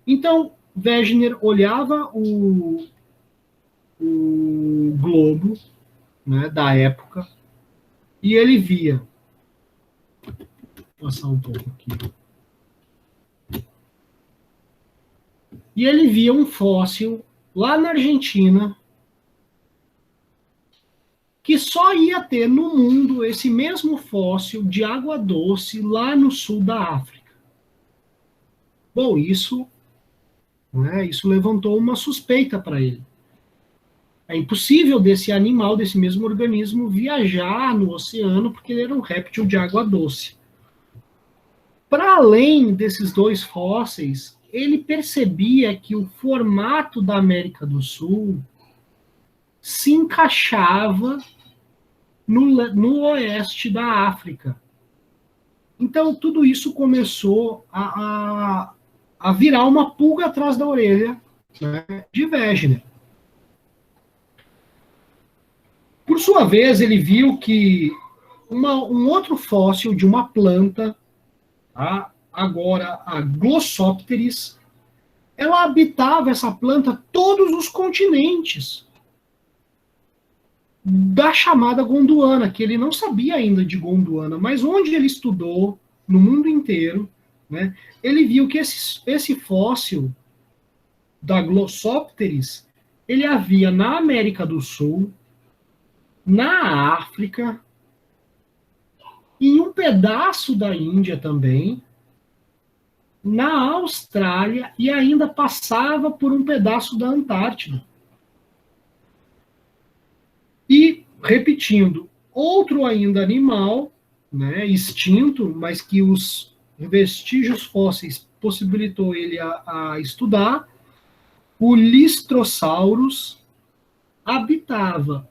Então, Wegener olhava o globo, né, da época, e ele via. Vou passar um pouco aqui. E ele via um fóssil lá na Argentina que só ia ter no mundo esse mesmo fóssil de água doce lá no sul da África. Bom, isso levantou uma suspeita para ele. É impossível desse animal, desse mesmo organismo, viajar no oceano porque ele era um réptil de água doce. Para além desses dois fósseis, ele percebia que o formato da América do Sul se encaixava no oeste da África. Então, tudo isso começou a virar uma pulga atrás da orelha, né, de Wegener. Por sua vez, ele viu que um outro fóssil de uma planta, agora a Glossopteris, ela habitava essa planta todos os continentes da chamada Gondwana, que ele não sabia ainda de Gondwana, mas onde ele estudou, no mundo inteiro, né, ele viu que esse fóssil da Glossopteris, ele havia na América do Sul, na África, em um pedaço da Índia também, na Austrália e ainda passava por um pedaço da Antártida. E, repetindo, outro ainda animal, né, extinto, mas que os vestígios fósseis possibilitou ele a estudar, o Listrosaurus habitava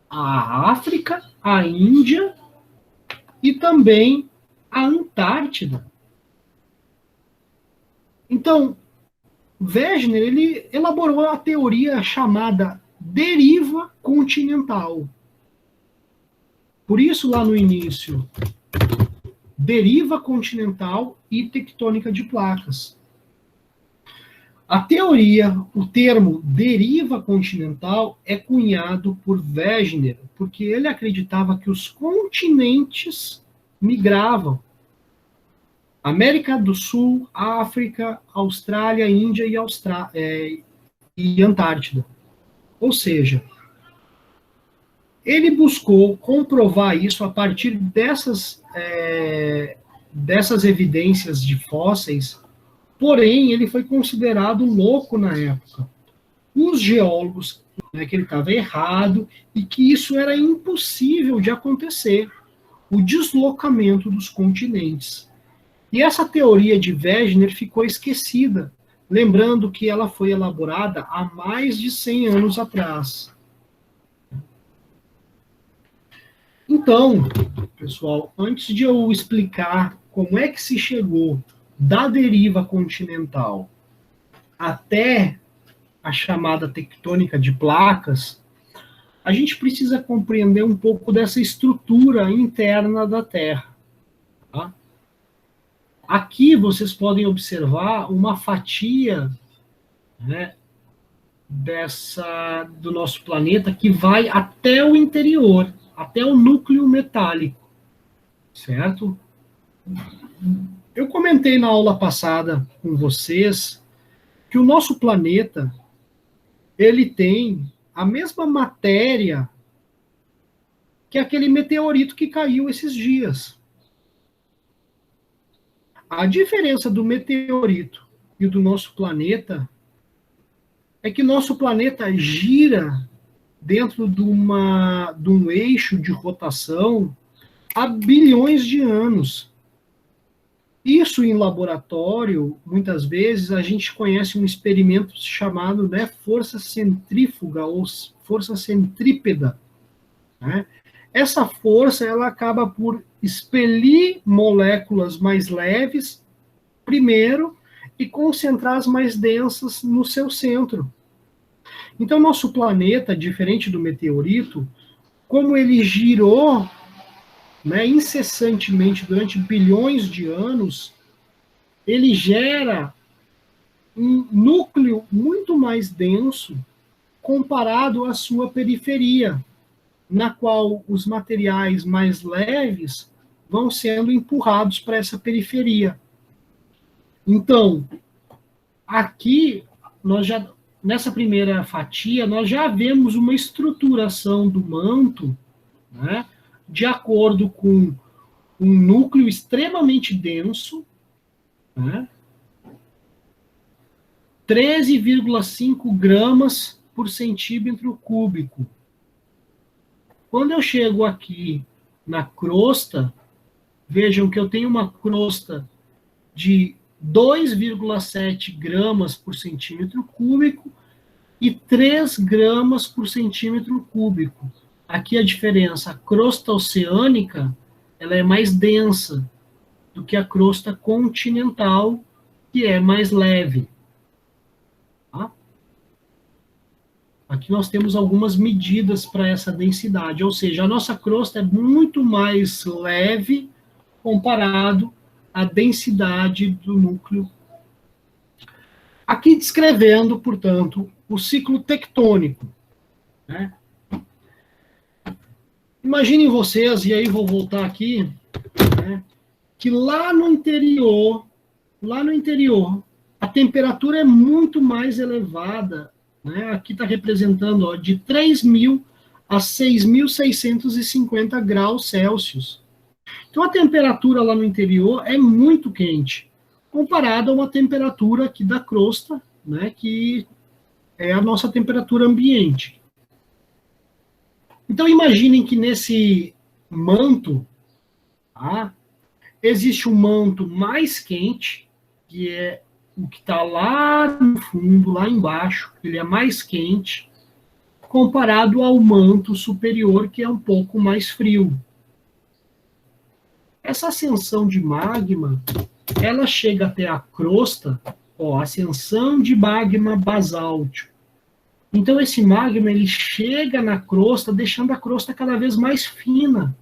a África, a Índia e também a Antártida. Então, Wegener ele elaborou a teoria chamada deriva continental. Por isso, lá no início, deriva continental e tectônica de placas. A teoria, o termo deriva continental é cunhado por Wegener, porque ele acreditava que os continentes migravam. América do Sul, África, Austrália, Índia e Antártida. Ou seja, ele buscou comprovar isso a partir dessas evidências de fósseis, porém ele foi considerado louco na época. Os geólogos, né, que ele estava errado e que isso era impossível de acontecer, o deslocamento dos continentes. E essa teoria de Wegener ficou esquecida, lembrando que ela foi elaborada há mais de 100 anos atrás. Então, pessoal, antes de eu explicar como é que se chegou da deriva continental até a chamada tectônica de placas, a gente precisa compreender um pouco dessa estrutura interna da Terra. Tá? Aqui vocês podem observar uma fatia, né, do nosso planeta que vai até o interior, até o núcleo metálico, certo? Eu comentei na aula passada com vocês que o nosso planeta ele tem a mesma matéria que aquele meteorito que caiu esses dias. A diferença do meteorito e do nosso planeta é que nosso planeta gira dentro de um eixo de rotação há bilhões de anos. Isso em laboratório, muitas vezes, a gente conhece um experimento chamado, né, força centrífuga ou força centrípeta. Né? Essa força ela acaba por expelir moléculas mais leves primeiro e concentrar as mais densas no seu centro. Então, nosso planeta, diferente do meteorito, como ele girou, né, incessantemente durante bilhões de anos, ele gera um núcleo muito mais denso comparado à sua periferia, na qual os materiais mais leves vão sendo empurrados para essa periferia. Então, aqui, nessa primeira fatia, nós já vemos uma estruturação do manto, né, de acordo com um núcleo extremamente denso, né, 13,5 gramas por centímetro cúbico. Quando eu chego aqui na crosta, vejam que eu tenho uma crosta de 2,7 gramas por centímetro cúbico e 3 gramas por centímetro cúbico. Aqui a diferença, a crosta oceânica, ela é mais densa do que a crosta continental, que é mais leve. Tá? Aqui nós temos algumas medidas para essa densidade, ou seja, a nossa crosta é muito mais leve comparado à densidade do núcleo. Aqui descrevendo, portanto, o ciclo tectônico. Né? Imaginem vocês, e aí vou voltar aqui, né, que lá no interior, a temperatura é muito mais elevada, né? Aqui está representando, ó, de 3.000 a 6.650 graus Celsius. Então, a temperatura lá no interior é muito quente, comparada a uma temperatura aqui da crosta, né, que é a nossa temperatura ambiente. Então, imaginem que nesse manto, tá, existe um manto mais quente, que é o que está lá no fundo, lá embaixo, ele é mais quente, comparado ao manto superior, que é um pouco mais frio. Essa ascensão de magma, ela chega até a crosta, ó, ascensão de magma basáltico. Então, esse magma, ele chega na crosta, deixando a crosta cada vez mais fina.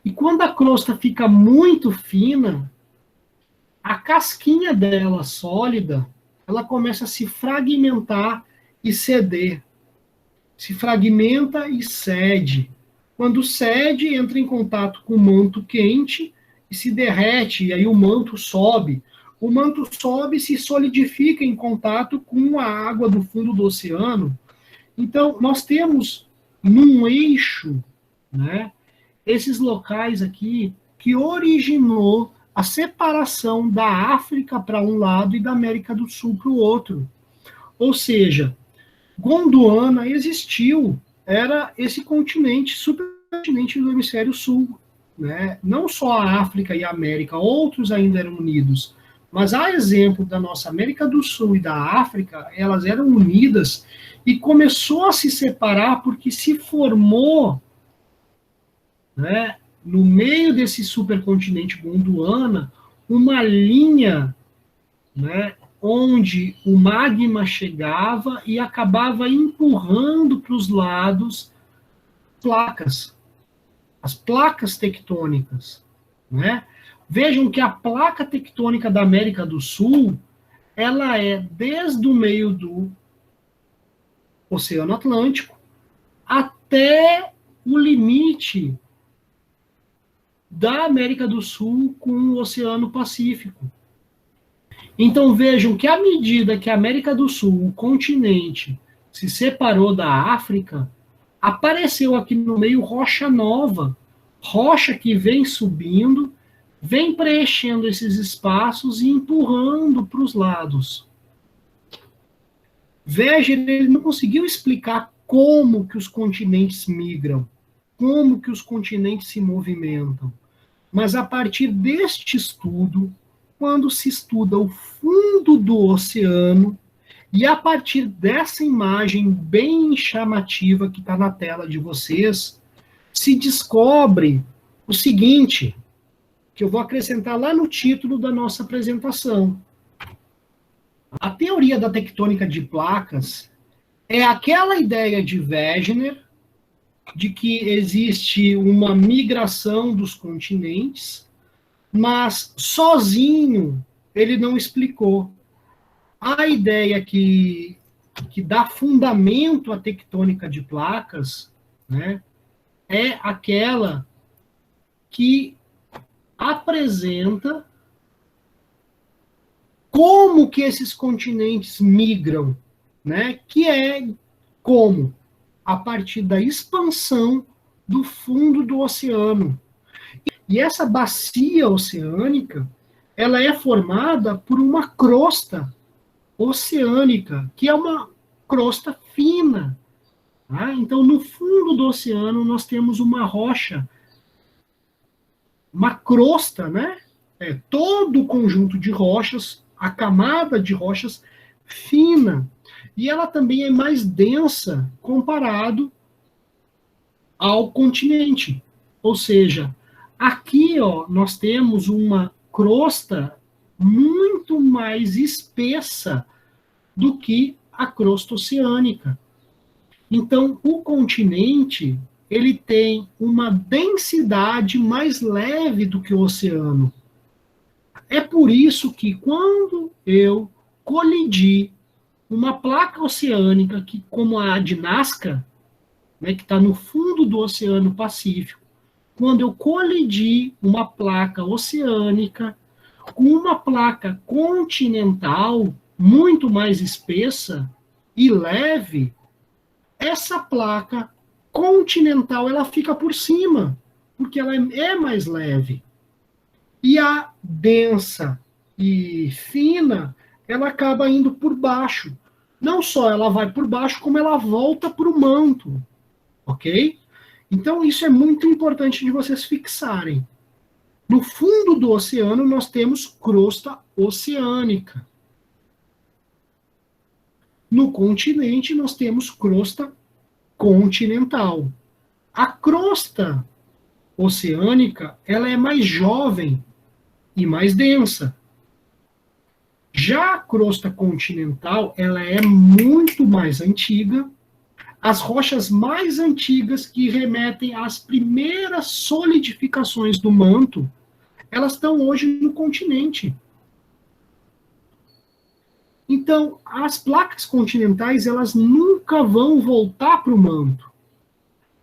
E quando a crosta fica muito fina, a casquinha dela, sólida, ela começa a se fragmentar e ceder. Se fragmenta e cede. Quando cede, entra em contato com o manto quente e se derrete, e aí o manto sobe. O manto sobe e se solidifica em contato com a água do fundo do oceano. Então, nós temos num eixo, né, esses locais aqui que originou a separação da África para um lado e da América do Sul para o outro. Ou seja, Gondwana existiu, era esse continente, supercontinente do hemisfério sul. Né? Não só a África e a América, outros ainda eram unidos. Mas, a exemplo da nossa América do Sul e da África, elas eram unidas e começou a se separar porque se formou, né, no meio desse supercontinente Gondwana, uma linha, né, onde o magma chegava e acabava empurrando para os lados placas, as placas tectônicas, né? Vejam que a placa tectônica da América do Sul, ela é desde o meio do Oceano Atlântico até o limite da América do Sul com o Oceano Pacífico. Então vejam que à medida que a América do Sul, o continente, se separou da África, apareceu aqui no meio rocha nova, rocha que vem subindo, vem preenchendo esses espaços e empurrando para os lados. Veja, ele não conseguiu explicar como que os continentes migram, como que os continentes se movimentam. Mas a partir deste estudo, quando se estuda o fundo do oceano, e a partir dessa imagem bem chamativa que está na tela de vocês, se descobre o seguinte, que eu vou acrescentar lá no título da nossa apresentação. A teoria da tectônica de placas é aquela ideia de Wegener de que existe uma migração dos continentes, mas sozinho ele não explicou. A ideia que dá fundamento à tectônica de placas, né, é aquela que apresenta como que esses continentes migram, né, que é como? A partir da expansão do fundo do oceano. E essa bacia oceânica, ela é formada por uma crosta oceânica, que é uma crosta fina. Tá? Então, no fundo do oceano, nós temos uma rocha, uma crosta, né? Todo o conjunto de rochas, a camada de rochas fina. E ela também é mais densa comparado ao continente. Ou seja, aqui ó, nós temos uma crosta muito mais espessa do que a crosta oceânica. Então, o continente ele tem uma densidade mais leve do que o oceano. É por isso que quando eu colidi uma placa oceânica, que, como a de Nazca, né, que está no fundo do Oceano Pacífico, quando eu colidi uma placa oceânica com uma placa continental muito mais espessa e leve, essa placa continental ela fica por cima, porque ela é mais leve. E a densa e fina, ela acaba indo por baixo. Não só ela vai por baixo, como ela volta para o manto. Ok? Então, isso é muito importante de vocês fixarem. No fundo do oceano, nós temos crosta oceânica. No continente, nós temos crosta continental. A crosta oceânica, ela é mais jovem e mais densa. Já a crosta continental, ela é muito mais antiga. As rochas mais antigas que remetem às primeiras solidificações do manto, elas estão hoje no continente. Então, as placas continentais, elas nunca vão voltar para o manto.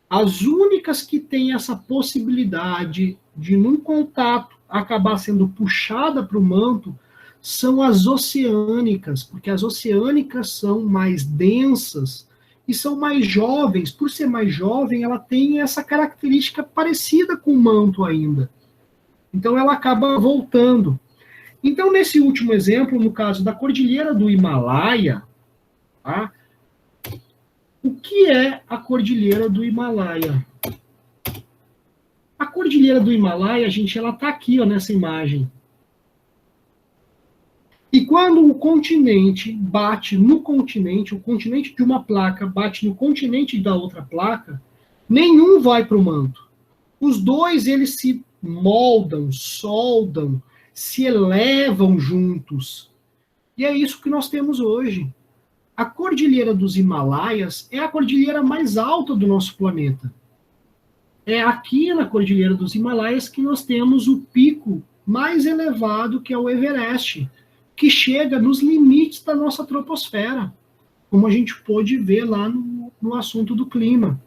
As únicas que têm essa possibilidade de, num contato, acabar sendo puxada para o manto são as oceânicas, porque as oceânicas são mais densas e são mais jovens. Por ser mais jovem, ela tem essa característica parecida com o manto ainda. Então, ela acaba voltando. Então, nesse último exemplo, no caso da Cordilheira do Himalaia, tá? O que é a Cordilheira do Himalaia? A Cordilheira do Himalaia, gente, ela está aqui ó, nessa imagem. E quando o continente bate no continente, o continente de uma placa bate no continente da outra placa, nenhum vai para o manto. Os dois, eles se moldam, soldam, se elevam juntos. E é isso que nós temos hoje. A Cordilheira dos Himalaias é a cordilheira mais alta do nosso planeta. É aqui na Cordilheira dos Himalaias que nós temos o pico mais elevado, que é o Everest, que chega nos limites da nossa troposfera, como a gente pôde ver lá no assunto do clima.